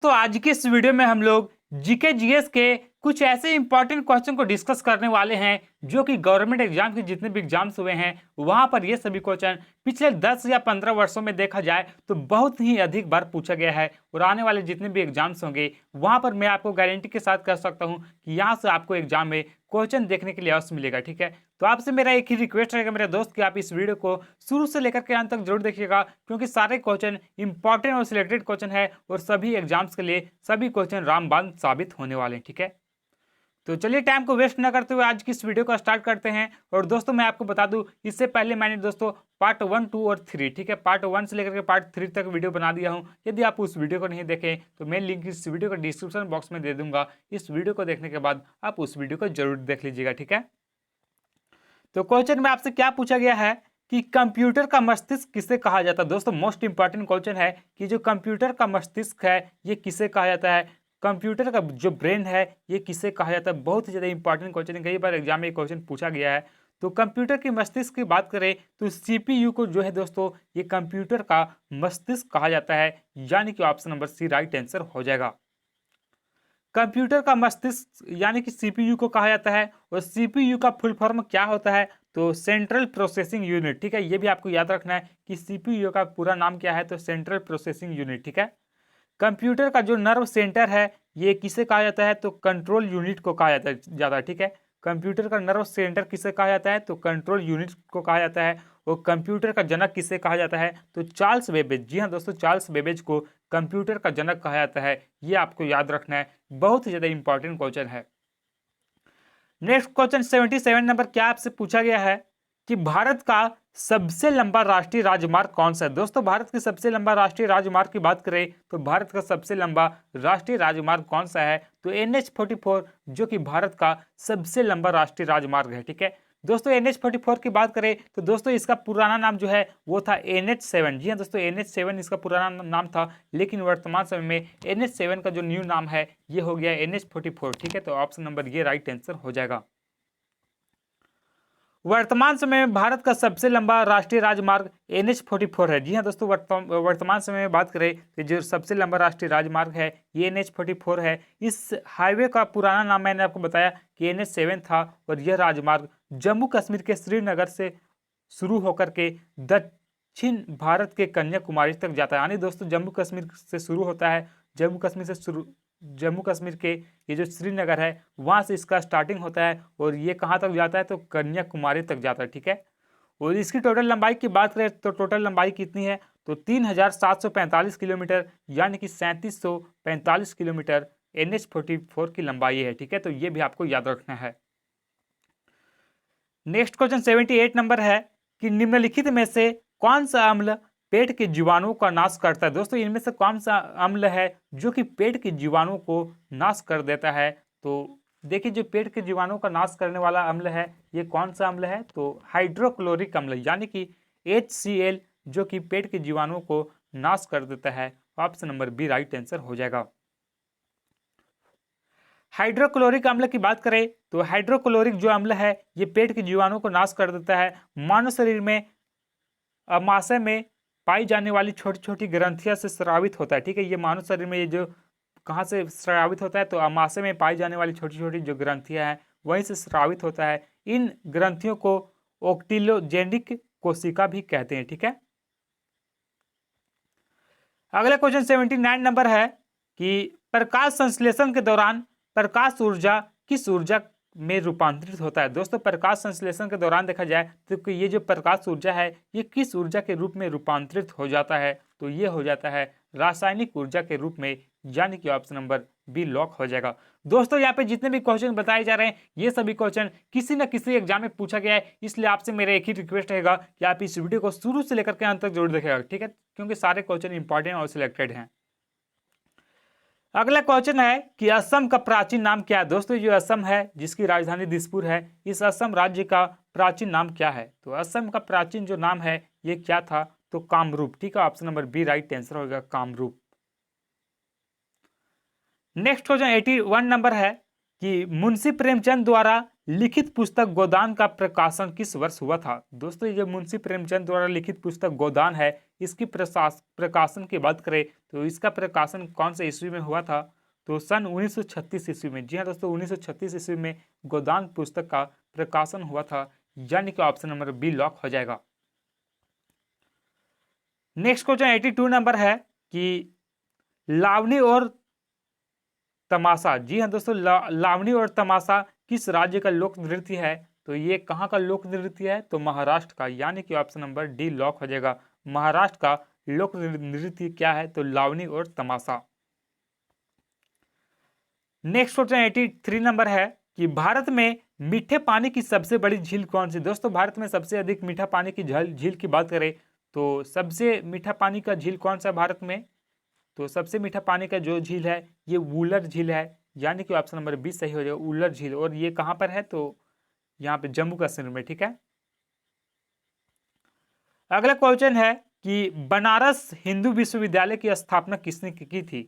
तो आज की इस वीडियो में हम लोग जीके जीएस के कुछ ऐसे इंपॉर्टेंट क्वेश्चन को डिस्कस करने वाले हैं जो कि गवर्नमेंट एग्जाम के जितने भी एग्जाम्स हुए हैं वहां पर ये सभी क्वेश्चन पिछले 10 या 15 वर्षों में देखा जाए तो बहुत ही अधिक बार पूछा गया है। और आने वाले जितने भी एग्जाम्स होंगे वहां पर मैं आपको गारंटी के साथ कह सकता हूं कि यहाँ से आपको एग्जाम में क्वेश्चन देखने के लिए अवश्य मिलेगा। ठीक है, तो आपसे मेरा एक ही रिक्वेस्ट रहेगा मेरे दोस्त कि आप इस वीडियो को शुरू से लेकर के अंत तक जरूर देखिएगा, क्योंकि सारे क्वेश्चन इंपॉर्टेंट और सिलेक्टेड क्वेश्चन है और सभी एग्जाम्स के लिए सभी क्वेश्चन रामबाण साबित होने वाले हैं। ठीक है, तो चलिए टाइम को वेस्ट न करते हुए आज की इस वीडियो को स्टार्ट करते हैं। और दोस्तों मैं आपको बता दूं, इससे पहले मैंने दोस्तों पार्ट 1, 2 और 3, ठीक है, पार्ट 1 से लेकर के पार्ट 3 तक वीडियो बना दिया हूं। यदि आप उस वीडियो को नहीं देखें तो मैं लिंक इस वीडियो को डिस्क्रिप्शन बॉक्स में दे दूंगा। इस वीडियो को देखने के बाद आप उस वीडियो को जरूर देख लीजिएगा। ठीक है, तो क्वेश्चन में आपसे क्या पूछा गया है कि कंप्यूटर का मस्तिष्क किसे कहा जाता है। दोस्तों मोस्ट इंपॉर्टेंट क्वेश्चन है कि जो कंप्यूटर का मस्तिष्क है ये किसे कहा जाता है, कंप्यूटर का जो ब्रेन है ये किसे कहा जाता है। बहुत ही ज्यादा इंपॉर्टेंट क्वेश्चन है, कई बार एग्जाम में क्वेश्चन पूछा गया है। तो कंप्यूटर के मस्तिष्क की बात करें तो सीपीयू को जो है दोस्तों ये कंप्यूटर का मस्तिष्क कहा जाता है, यानी कि option number C right answer हो जाएगा। कंप्यूटर का मस्तिष्क यानी कि सीपीयू को कहा जाता है। और सीपीयू का फुल फॉर्म क्या होता है, तो सेंट्रल प्रोसेसिंग यूनिट। ठीक है, ये भी आपको याद रखना है कि सीपीयू का पूरा नाम क्या है, तो सेंट्रल प्रोसेसिंग यूनिट। ठीक है, कंप्यूटर का जो नर्व सेंटर है ये किसे कहा जाता है, तो कंट्रोल यूनिट को कहा जाता है। ठीक है, कंप्यूटर का नर्व सेंटर किसे कहा जाता है, तो कंट्रोल यूनिट को कहा जाता है। और कंप्यूटर का जनक किसे कहा जाता है, तो चार्ल्स बेबेज। जी हाँ दोस्तों, चार्ल्स बेबेज को कंप्यूटर का जनक कहा जाता है। ये आपको याद रखना है, बहुत ही ज्यादा इंपॉर्टेंट क्वेश्चन है। नेक्स्ट क्वेश्चन 77 नंबर क्या आपसे पूछा गया है कि भारत का सबसे लंबा राष्ट्रीय राजमार्ग कौन सा है। दोस्तों भारत के सबसे लंबा राष्ट्रीय राजमार्ग की बात करें तो भारत का सबसे लंबा राष्ट्रीय राजमार्ग कौन सा है, तो NH44 जो कि भारत का सबसे लंबा राष्ट्रीय राजमार्ग है। ठीक है दोस्तों, NH44 की बात करें तो दोस्तों इसका पुराना नाम जो है वो था NH7। जी हाँ दोस्तों, NH7 इसका पुराना नाम था, लेकिन वर्तमान समय में NH7 का जो न्यू नाम है ये हो गया NH44। ठीक है, तो ऑप्शन नंबर ये राइट आंसर हो जाएगा। वर्तमान समय में भारत का सबसे लंबा राष्ट्रीय राजमार्ग NH44 है। जी हाँ दोस्तों, वर्तमान समय में बात करें तो जो सबसे लंबा राष्ट्रीय राजमार्ग है ये NH44 है। इस हाईवे का पुराना नाम मैंने आपको बताया कि NH7 था। और यह राजमार्ग जम्मू कश्मीर के श्रीनगर से शुरू होकर के दक्षिण भारत के कन्याकुमारी तक जाता है। यानी दोस्तों जम्मू कश्मीर से शुरू होता है, जम्मू कश्मीर के ये जो श्रीनगर है वहां से इसका स्टार्टिंग होता है और ये कहाँ तक जाता है, तो कन्याकुमारी तक जाता है। ठीक है, और इसकी टोटल लंबाई की बात करें तो टोटल लंबाई कितनी है, तो 3745 किलोमीटर, यानी कि 3745 किलोमीटर NH44 की लंबाई है। ठीक है, तो ये भी आपको याद रखना है। नेक्स्ट क्वेश्चन 78 नंबर है कि निम्नलिखित में से कौन सा अम्ल पेट के जीवाणुओं का नाश करता है। दोस्तों इनमें से कौन सा अम्ल है जो कि पेट के जीवाणुओं को नाश कर देता है, तो देखिए जो पेट के जीवाणुओं का नाश करने वाला अम्ल है ये कौन सा अम्ल है, तो हाइड्रोक्लोरिक अम्ल यानी कि HCl जो कि पेट के जीवाणुओं को नाश कर देता है। Option number B right answer हो जाएगा। हाइड्रोक्लोरिक अम्ल की बात करें तो हाइड्रोक्लोरिक जो अम्ल है ये पेट के जीवाणुओं को नाश कर देता है। मानव शरीर में अमाशय में पाई जाने वाली छोटी छोटी ग्रंथियां से स्रावित होता है। ठीक है, ये मानव शरीर में ये जो कहाँ से स्रावित होता है, तो अमाशय में पाई जाने वाली छोटी छोटी जो ग्रंथियां हैं वहीं से स्रावित होता है। इन ग्रंथियों को ओक्टिलोजेनिक कोशिका भी कहते हैं। ठीक है, अगला क्वेश्चन 79 नंबर है कि प्रकाश संश्लेषण के दौरान प्रकाश ऊर्जा किस ऊर्जा में रूपांतरित होता है। दोस्तों प्रकाश संश्लेषण के दौरान देखा जाए तो ये जो प्रकाश ऊर्जा है ये किस ऊर्जा के रूप में रूपांतरित हो जाता है, तो ये हो जाता है रासायनिक ऊर्जा के रूप में, यानी कि ऑप्शन नंबर बी लॉक हो जाएगा। दोस्तों यहाँ पे जितने भी क्वेश्चन बताए जा रहे हैं ये सभी क्वेश्चन किसी न किसी एग्जाम में पूछा गया है, इसलिए आपसे मेरा एक ही रिक्वेस्ट रहेगा कि आप इस वीडियो को शुरू से लेकर के अंत तक जरूर देखेगा। ठीक है, क्योंकि सारे क्वेश्चन इंपॉर्टेंट और सिलेक्टेड हैं। अगला क्वेश्चन है कि असम का प्राचीन नाम क्या है। दोस्तों जो असम है जिसकी राजधानी दिसपुर है, इस असम राज्य का प्राचीन नाम क्या है, तो असम का प्राचीन जो नाम है ये क्या था, तो कामरूप। ठीक है, option number B right answer होगा कामरूप। नेक्स्ट क्वेश्चन 81 नंबर है कि मुंशी प्रेमचंद द्वारा लिखित पुस्तक गोदान का प्रकाशन किस वर्ष हुआ था। दोस्तों ये जो मुंशी प्रेमचंद द्वारा लिखित पुस्तक गोदान है इसकी प्रकाशन की बात करें तो इसका प्रकाशन कौन से ईस्वी में हुआ था, तो सन 1936 ईस्वी में। जी हाँ दोस्तों, 1936 ईस्वी में गोदान पुस्तक का प्रकाशन हुआ था, यानी कि ऑप्शन नंबर बी लॉक हो जाएगा। नेक्स्ट क्वेश्चन 82 नंबर है कि लावनी और तमाशा। जी हाँ दोस्तों, लावनी और तमाशा किस राज्य का लोक नृत्य है, तो ये कहाँ का लोक नृत्य है, तो महाराष्ट्र का, यानी कि ऑप्शन नंबर डी लॉक हो जाएगा। महाराष्ट्र का लोक नृत्य क्या है, तो लावनी और तमाशा। नेक्स्ट क्वेश्चन 83 नंबर है कि भारत में मीठे पानी की सबसे बड़ी झील कौन सी। दोस्तों, भारत में सबसे अधिक मीठा पानी की झील की बात करें तो सबसे मीठा पानी का झील कौन सा है भारत में, तो सबसे मीठा पानी का जो झील है ये वुलर झील है, यानी कि ऑप्शन नंबर 20 सही हो जाएगा, वुलर झील। और ये कहाँ पर है, तो यहाँ पे जम्मू कश्मीर में। ठीक है, अगला क्वेश्चन है कि बनारस हिंदू विश्वविद्यालय की स्थापना किसने की थी।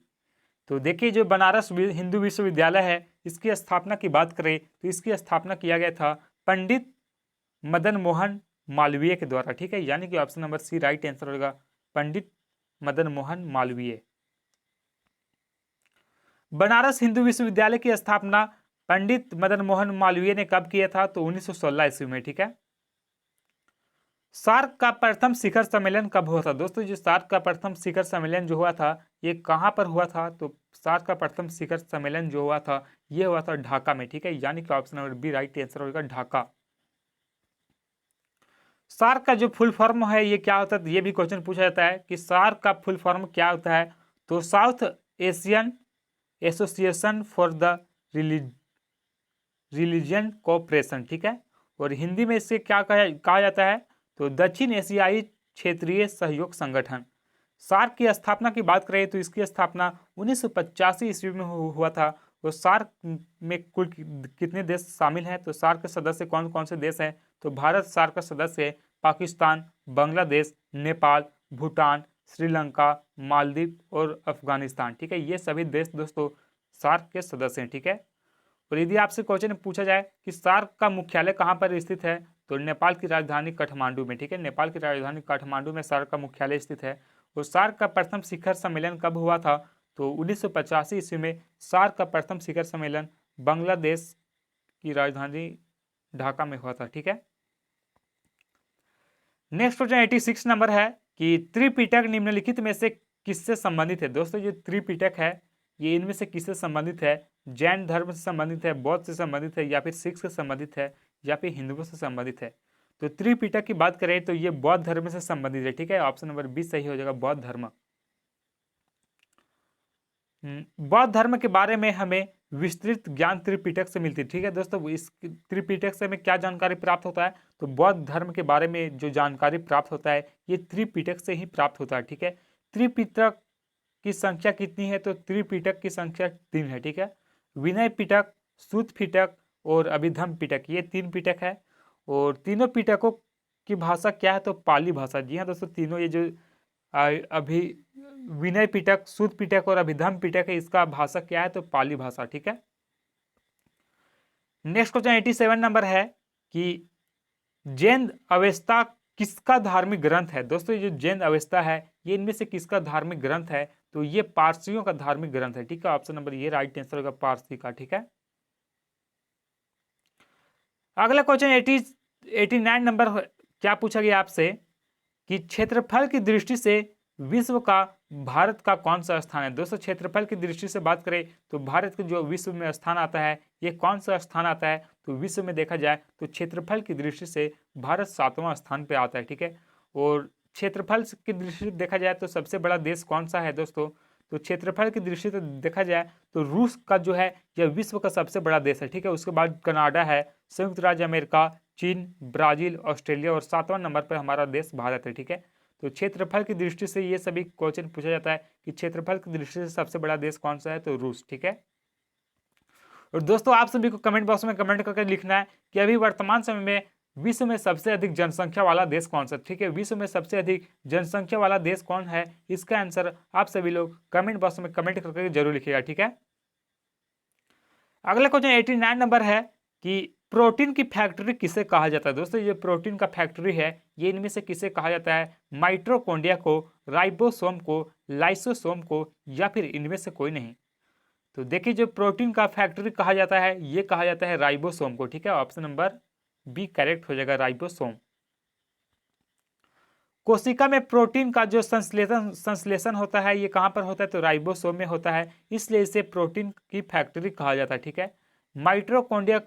तो देखिए, जो बनारस हिंदू विश्वविद्यालय है इसकी स्थापना की बात करें तो इसकी स्थापना किया गया था पंडित मदन मोहन मालवीय के द्वारा। ठीक है, यानी कि option number C right answer होगा, पंडित मदन मोहन मालवीय। बनारस हिंदू विश्वविद्यालय की स्थापना पंडित मदन मोहन मालवीय ने कब किया था, तो 1916 ईस्वी में। ठीक है, सार्क का प्रथम शिखर सम्मेलन कब हुआ था। दोस्तों, जो सार्क का प्रथम शिखर सम्मेलन जो हुआ था ये कहाँ पर हुआ था, तो सार्क का प्रथम शिखर सम्मेलन जो हुआ था ये हुआ था ढाका में। ठीक है, यानी कि option number B right answer होगा, ढाका। सार्क का जो फुल फॉर्म है ये क्या होता है, ये भी क्वेश्चन पूछा जाता है कि सार्क का फुल फॉर्म क्या होता है, तो south Asian association for the religion cooperation. ठीक है, और हिंदी में इससे क्या कहा जाता है, तो दक्षिण एशियाई क्षेत्रीय सहयोग संगठन। सार्क की स्थापना की बात करें तो इसकी स्थापना 1985 ईस्वी में हुआ था। और सार्क में कुल कितने देश शामिल हैं, तो सार्क के सदस्य कौन कौन से देश हैं, तो भारत सार्क का सदस्य है, पाकिस्तान, बांग्लादेश, नेपाल, भूटान, श्रीलंका, मालदीव और अफगानिस्तान। ठीक है, ये सभी देश दोस्तों सार्क के सदस्य हैं। ठीक है, और यदि आपसे क्वेश्चन पूछा जाए कि सार्क का मुख्यालय कहाँ पर स्थित है, तो नेपाल की राजधानी काठमांडू में। ठीक है, नेपाल की राजधानी काठमांडू में सार्क का मुख्यालय स्थित है। और सार्क का प्रथम शिखर सम्मेलन कब हुआ था, तो 1985 ईस्वी में सार्क का प्रथम शिखर सम्मेलन बांग्लादेश की राजधानी ढाका में हुआ था। ठीक है, नेक्स्ट क्वेश्चन 86 नंबर है कि त्रिपिटक निम्नलिखित में से किससे संबंधित है। दोस्तों, जो त्रिपिटक है ये इनमें से किससे संबंधित है, जैन धर्म से संबंधित है, बौद्ध से संबंधित है, या फिर सिख से संबंधित है, या फिर हिंदुओं से संबंधित है। तो त्रिपिटक की बात करें तो ये बौद्ध धर्म से संबंधित है। ठीक है, ऑप्शन नंबर 20 सही हो जाएगा, बौद्ध धर्म। बौद्ध धर्म के बारे में हमें विस्तृत ज्ञान त्रिपिटक से मिलती है। ठीक है दोस्तों, इस त्रिपिटक से हमें क्या जानकारी प्राप्त होता है, तो बौद्ध धर्म के बारे में जो जानकारी प्राप्त होता है ये त्रिपिटक से ही प्राप्त होता है। ठीक है, त्रिपिटक की संख्या कितनी है, तो त्रिपिटक की संख्या 3 है। ठीक है, विनय पिटक, सूत पिटक और अभिधम पिटक, ये 3 पिटक है। और तीनों पिटकों की भाषा क्या है, तो पाली भाषा। जी हाँ दोस्तों, तीनों ये जो अभी विनय पिटक, सूत पिटक और अभिधम पिटक है इसका भाषा क्या है, तो पाली भाषा। ठीक है, नेक्स्ट क्वेश्चन 87 नंबर है कि जैन अवेस्ता किसका धार्मिक ग्रंथ है। दोस्तों, ये जो जैन अवेस्ता है ये इनमें से किसका धार्मिक ग्रंथ है, तो ये पारसियों का धार्मिक ग्रंथ है। ठीक है, ऑप्शन नंबर ये राइट आंसर होगा, पारसी का। ठीक है, अगला क्वेश्चन 89 नंबर क्या पूछा गया आपसे कि क्षेत्रफल की दृष्टि से विश्व का भारत का कौन सा स्थान है। दोस्तों, क्षेत्रफल की दृष्टि से बात करें तो भारत का जो विश्व में स्थान आता है ये कौन सा स्थान आता है, तो विश्व में देखा जाए तो क्षेत्रफल की दृष्टि से भारत 7वां स्थान पे आता है। ठीक है, और क्षेत्रफल की दृष्टि से देखा जाए तो सबसे बड़ा देश कौन सा है दोस्तों, तो क्षेत्रफल की दृष्टि से देखा जाए तो रूस का जो है यह विश्व का सबसे बड़ा देश है। ठीक है, उसके बाद कनाडा है, संयुक्त राज्य अमेरिका, चीन, ब्राजील, ऑस्ट्रेलिया और 7वां नंबर पर हमारा देश भारत है। ठीक है, तो क्षेत्रफल की दृष्टि से ये सभी क्वेश्चन पूछा जाता है कि क्षेत्रफल की दृष्टि से सबसे बड़ा देश कौन सा है, तो रूस। ठीक है, और दोस्तों आप सभी को कमेंट बॉक्स में कमेंट करके लिखना है कि अभी वर्तमान समय में विश्व में सबसे अधिक जनसंख्या वाला देश कौन सा। ठीक है, विश्व में सबसे अधिक जनसंख्या वाला देश कौन है, इसका आंसर आप सभी लोग कमेंट बॉक्स में कमेंट करके जरूर लिखिएगा। ठीक है, अगला क्वेश्चन 89 नंबर है कि प्रोटीन की फैक्ट्री किसे कहा जाता है दोस्तों? ये प्रोटीन का फैक्ट्री है, ये इनमें से किसे कहा जाता है? माइटोकॉन्ड्रिया को, राइबोसोम को, लाइसोसोम को, या फिर इनमें से कोई नहीं? तो देखिए जो प्रोटीन का फैक्ट्री कहा जाता है ये कहा जाता है राइबोसोम को, ठीक है। ऑप्शन नंबर बी करेक्ट हो जाएगा, राइबोसोम। कोशिका में प्रोटीन का जो संश्लेषण होता है ये कहाँ पर होता है? तो राइबोसोम में होता है, इसलिए इसे प्रोटीन की फैक्ट्री कहा जाता है, ठीक है। माइटोकॉन्ड्रिया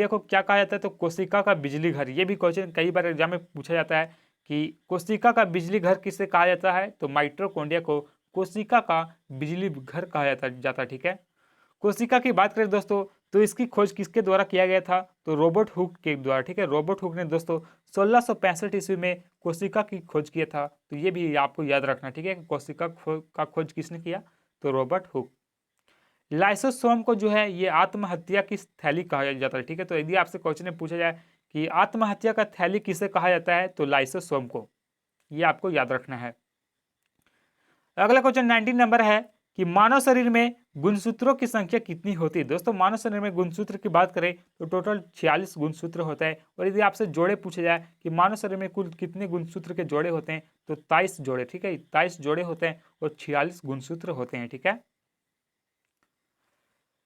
को क्या कहा जाता है? तो कोशिका का बिजली घर। ये भी क्वेश्चन कई बार एग्जाम में पूछा जाता है कि कोशिका का बिजली घर किसे कहा जाता है? तो माइटोकॉन्ड्रिया को कोशिका का बिजली घर कहा जाता है, ठीक है। कोशिका की बात करें दोस्तों तो इसकी खोज किसके द्वारा किया गया था? तो रॉबर्ट हुक के द्वारा, ठीक है। रॉबर्ट हुक ने दोस्तों 1665 ईस्वी में कोशिका की खोज किया था, तो ये भी आपको याद रखना, ठीक है। कोशिका का खोज किसने किया? तो रॉबर्ट हुक। लाइसोसोम को जो है ये आत्महत्या की थैली कहा जाता है, ठीक है। तो यदि आपसे क्वेश्चन में पूछा जाए कि आत्महत्या का थैली किसे कहा जाता है? तो लाइसोसोम को, ये आपको याद रखना है। अगला क्वेश्चन 19 नंबर है कि मानव शरीर में गुणसूत्रों की संख्या कितनी होती है? दोस्तों मानव शरीर में गुणसूत्र की बात करें तो टोटल 46 गुणसूत्र होता है। और यदि आपसे जोड़े पूछे जाए कि मानव शरीर में कुल कितने गुणसूत्र के जोड़े होते हैं? तो 23 जोड़े, ठीक है। 23 जोड़े होते हैं और 46 गुणसूत्र होते हैं, ठीक है।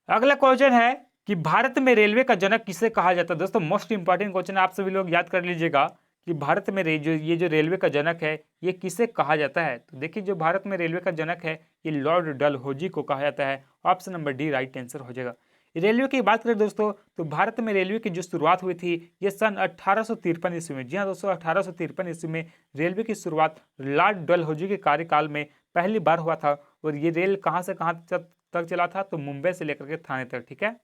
अगला क्वेश्चन है कि भारत में रेलवे का जनक किसे कहा जाता है? दोस्तों मोस्ट इंपॉर्टेंट क्वेश्चन, आप सभी लोग याद कर लीजिएगा कि भारत में ये जो रेलवे का जनक है ये किसे कहा जाता है? तो देखिए जो भारत में रेलवे का जनक है ये लॉर्ड डलहौजी को कहा जाता है। Option number D right answer हो जाएगा। रेलवे की बात करें दोस्तों तो भारत में रेलवे की जो शुरुआत हुई थी ये सन 1853 ईस्वी में। जी हाँ दोस्तों 1853 ईस्वी में रेलवे की शुरुआत लॉर्ड डलहौजी के कार्यकाल में पहली बार हुआ था। और ये रेल कहाँ से कहाँ तक चला था? तो मुंबई से लेकर के थाने तक, ठीक है।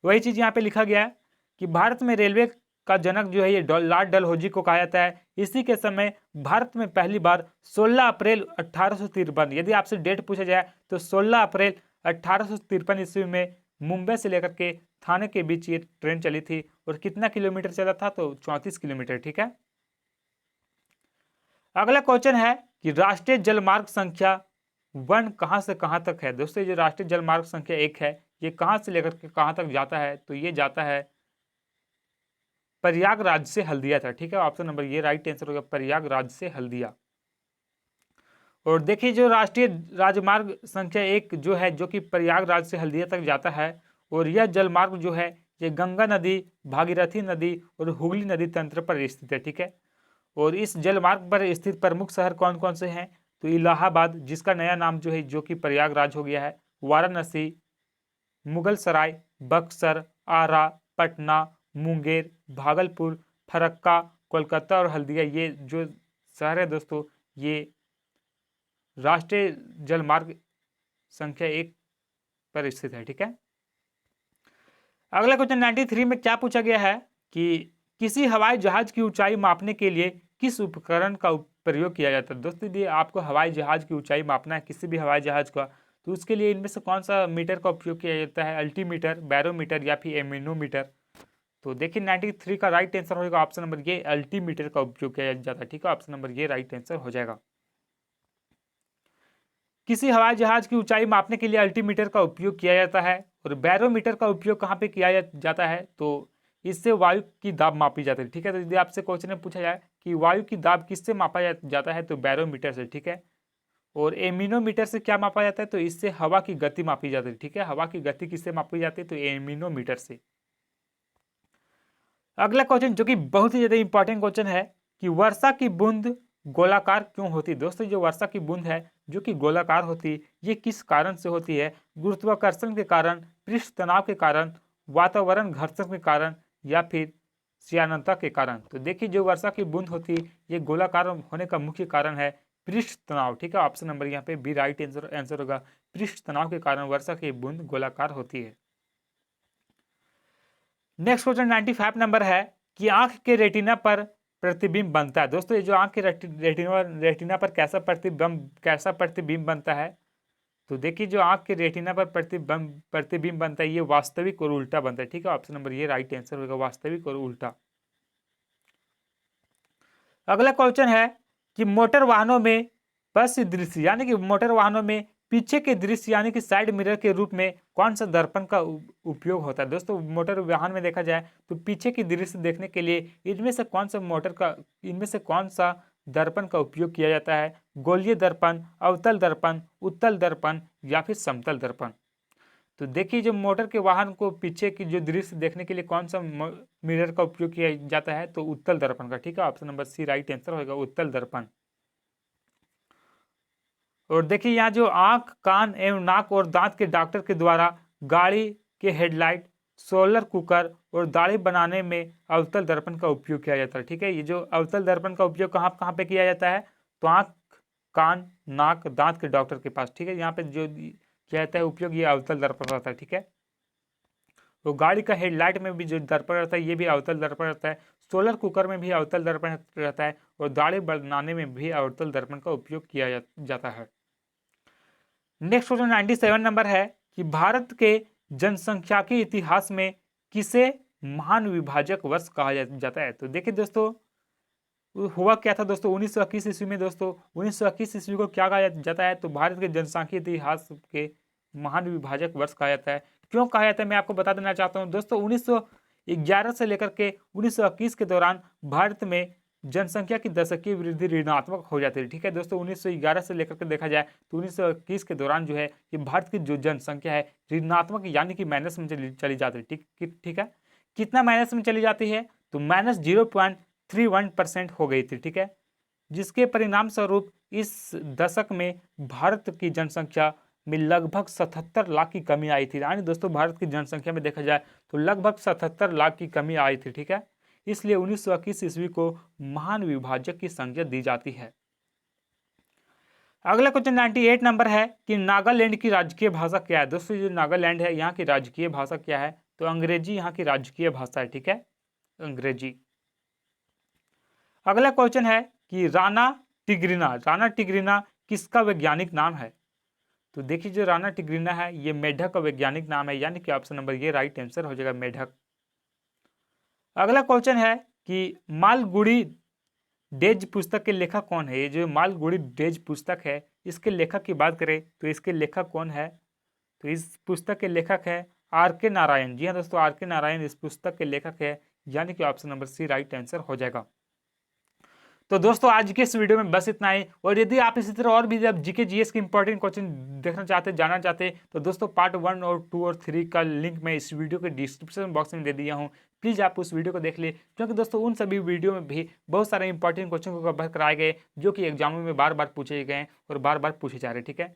वही चीज यहाँ पे लिखा गया है कि भारत में रेलवे का जनक जो है ये लॉर्ड डलहौजी को कहा जाता है। इसी के समय भारत में पहली बार 16 अप्रैल 1853, यदि आपसे डेट पूछा जाए तो 16 अप्रैल 1853 ईस्वी में मुंबई से लेकर के थाने के बीच ये ट्रेन चली थी। और कितना किलोमीटर चला था? तो 34 किलोमीटर, ठीक है। अगला क्वेश्चन है कि राष्ट्रीय जलमार्ग संख्या 1 कहां से कहां तक है? दोस्तों जो राष्ट्रीय जलमार्ग संख्या 1 है ये कहां से लेकर के कहां तक जाता है? तो ये जाता है प्रयागराज से हल्दिया तक, ठीक है। ऑप्शन नंबर ये राइट आंसर होगा, प्रयागराज से हल्दिया। और देखिए जो राष्ट्रीय राजमार्ग संख्या 1 जो है जो कि प्रयागराज से हल्दिया तक जाता है। और यह जलमार्ग जो है ये गंगा नदी, भागीरथी नदी और हुगली नदी तंत्र पर स्थित है, ठीक है। और इस जलमार्ग पर स्थित प्रमुख शहर कौन कौन से हैं? तो इलाहाबाद, जिसका नया नाम जो है जो कि प्रयागराज हो गया है, वाराणसी, मुगल सराय, बक्सर, आरा, पटना, मुंगेर, भागलपुर, फरक्का, कोलकाता और हल्दिया, ये जो शहर है दोस्तों ये राष्ट्रीय जलमार्ग संख्या 1 पर स्थित है, ठीक है। अगला क्वेश्चन 93 में क्या पूछा गया है कि किसी हवाई जहाज की ऊंचाई मापने के लिए किस उपकरण का प्रयोग किया जाता है? दोस्तों यदि आपको हवाई जहाज की ऊंचाई मापना है किसी भी हवाई जहाज का तो उसके लिए इनमें से कौन सा मीटर का उपयोग किया जाता है? अल्टीमीटर, बैरोमीटर या फिर एमिनोमीटर? तो देखिए 93 का राइट आंसर होगा ऑप्शन नंबर ये, अल्टीमीटर का उपयोग किया जाता है, ठीक है। ऑप्शन नंबर ये राइट आंसर हो जाएगा। किसी हवाई जहाज की ऊंचाई मापने के लिए अल्टीमीटर का उपयोग किया जाता है। और बैरोमीटर का उपयोग कहाँ पे किया जाता है? तो इससे वायु की दाब मापी जाती है, ठीक है। तो यदि आपसे क्वेश्चन में पूछा जाए कि वायु की दाब किससे मापा जाता है? तो बैरोमीटर से, ठीक है। और एमिनोमीटर से क्या मापा जाता है? तो इससे हवा की गति मापी जाती है, ठीक है। हवा की गति किससे मापी जाती है? तो एमिनोमीटर से। अगला क्वेश्चन जो कि बहुत ही ज्यादा इंपॉर्टेंट क्वेश्चन है कि वर्षा की बूंद गोलाकार क्यों होती है? दोस्तों जो वर्षा की बूंद है जो कि गोलाकार होती है ये किस कारण से होती है? गुरुत्वाकर्षण के कारण, पृष्ठ तनाव के कारण, वातावरण घर्षण के कारण या फिर श्यानता के कारण? तो देखिए जो वर्षा की बूंद होती है ये गोलाकार होने का मुख्य कारण है पृष्ठ तनाव, ठीक है। ऑप्शन नंबर यहाँ पे बी राइट आंसर होगा, पृष्ठ तनाव के कारण वर्षा की बूंद गोलाकार होती है। नेक्स्ट क्वेश्चन 95 नंबर है कि आंख के रेटिना पर प्रतिबिंब बनता है। दोस्तों ये जो आंख के रेटिना पर कैसा प्रतिबिंब बनता है? तो देखिए जो आंख के रेटिना पर प्रतिबिंब बनता है ये वास्तविक और उल्टा बनता है, ठीक है। ऑप्शन नंबर ये राइट आंसर होगा, वास्तविक और उल्टा। अगला क्वेश्चन है कि मोटर वाहनों में पश्य दृश्य यानी कि मोटर वाहनों में पीछे के दृश्य यानी कि साइड मिरर के रूप में कौन सा दर्पण का उपयोग होता है। दोस्तों मोटर वाहन में देखा जाए तो पीछे की दृश्य देखने के लिए इनमें से कौन सा दर्पण का उपयोग किया जाता है। गोलीय दर्पण, अवतल दर्पण, उत्तल दर्पण या फिर समतल दर्पण। तो देखिए जो मोटर के वाहन को पीछे की जो दृश्य देखने के लिए कौन सा मिरर का उपयोग किया जाता है, तो उत्तल दर्पण का। ठीक है, option number C right answer होगा, उत्तल दर्पण। और देखिए यहाँ जो आंख, कान एवं नाक और दांत के डॉक्टर के द्वारा गाड़ी के हेडलाइट, सोलर कुकर और दाढ़ी बनाने में अवतल दर्पण का उपयोग किया जाता है। ठीक है, ये जो अवतल दर्पण का उपयोग कहाँ कहाँ पे किया जाता है, तो आंख, कान, नाक, दांत के डॉक्टर के पास। ठीक है, यहाँ पे जो किया जाता है उपयोग, ये अवतल दर्पण रहता है। ठीक है, तो गाड़ी का हेडलाइट में भी जो दर्पण रहता है ये भी अवतल दर्पण रहता है। सोलर कुकर में भी अवतल दर्पण रहता है और दाढ़ी बनाने में भी अवतल दर्पण का उपयोग किया जाता है। नेक्स्ट क्वेश्चन 97 नंबर है कि भारत के जनसंख्या के इतिहास में किसे महान विभाजक वर्ष कहा जाता है। तो देखिए दोस्तों हुआ क्या था दोस्तों 1921 ईस्वी में। दोस्तों 1921 ईस्वी को क्या कहा जाता है, तो भारत के जनसंख्या इतिहास के महान विभाजक वर्ष कहा जाता है। क्यों कहा जाता है मैं आपको बता देना चाहता हूँ। दोस्तों 1911 से लेकर के 1921 के दौरान भारत में जनसंख्या की दशकीय वृद्धि ऋणात्मक हो जाती है। ठीक है दोस्तों 1911 से लेकर के देखा जाए तो 1921 के दौरान जो है कि भारत की जो जनसंख्या है ऋणात्मक यानी कि माइनस में चली जाती है। ठीक है, कितना माइनस में चली जाती है, तो माइनस 0.31% हो गई थी। ठीक है, जिसके परिणाम स्वरूप इस दशक में भारत की जनसंख्या में लगभग 77 लाख की कमी आई थी। यानी दोस्तों भारत की जनसंख्या में देखा जाए तो लगभग 77 लाख की कमी आई थी। ठीक है, इसलिए 1921 ईस्वी को महान विभाजक की संज्ञा दी जाती है। अगला क्वेश्चन 98 नंबर है कि नागालैंड की राजकीय भाषा क्या है। दोस्तों जो नागालैंड है यहाँ की राजकीय भाषा क्या है, तो अंग्रेजी यहाँ की राजकीय भाषा है। ठीक है, अंग्रेजी। अगला क्वेश्चन है कि राणा टिग्रिना किसका वैज्ञानिक नाम है। तो देखिए जो राणा टिग्रिना है ये मेढक का वैज्ञानिक नाम है, यानी कि ऑप्शन नंबर ये राइट आंसर हो जाएगा, मेढक। अगला क्वेश्चन है कि मालगुडी डेज पुस्तक के लेखक कौन है। ये जो मालगुडी डेज पुस्तक है इसके लेखक की बात करें तो इसके लेखक कौन है, तो इस पुस्तक के लेखक है आर.के. नारायण। जी हाँ दोस्तों, आर.के. नारायण इस पुस्तक के लेखक है, यानी कि option number C right answer हो जाएगा। तो दोस्तों आज के इस वीडियो में बस इतना ही। और यदि आप इसी तरह और भी जब जीके जीएस के इंपॉर्टेंट क्वेश्चन देखना चाहते, जानना चाहते, तो दोस्तों पार्ट 1 और 2 और 3 का लिंक मैं इस वीडियो के डिस्क्रिप्शन बॉक्स में दे दिया हूँ। प्लीज़ आप उस वीडियो को देख ले, क्योंकि दोस्तों उन सभी वीडियो में भी बहुत सारे इंपॉर्टेंट क्वेश्चन को कवर कराए गए जो कि एग्जामों में बार बार पूछे गए और बार बार पूछे जा रहे। ठीक है,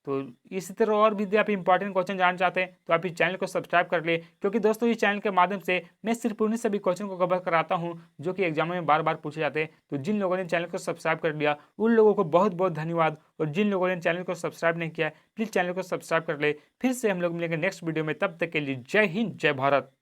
तो इसी तरह और भी यदि आप इंपॉर्टेंट क्वेश्चन जानना चाहते हैं तो आप इस चैनल को सब्सक्राइब कर ले, क्योंकि दोस्तों इस चैनल के माध्यम से मैं सिर्फ उन्हीं सभी क्वेश्चन को कवर कराता हूं जो कि एग्जाम में बार बार पूछे जाते हैं। तो जिन लोगों ने चैनल को सब्सक्राइब कर लिया उन लोगों को बहुत बहुत धन्यवाद, और जिन लोगों ने चैनल को सब्सक्राइब नहीं किया प्लीज़ चैनल को सब्सक्राइब कर ले। फिर से हम लोग मिलेंगे नेक्स्ट वीडियो में, तब तक के लिए जय हिंद, जय भारत।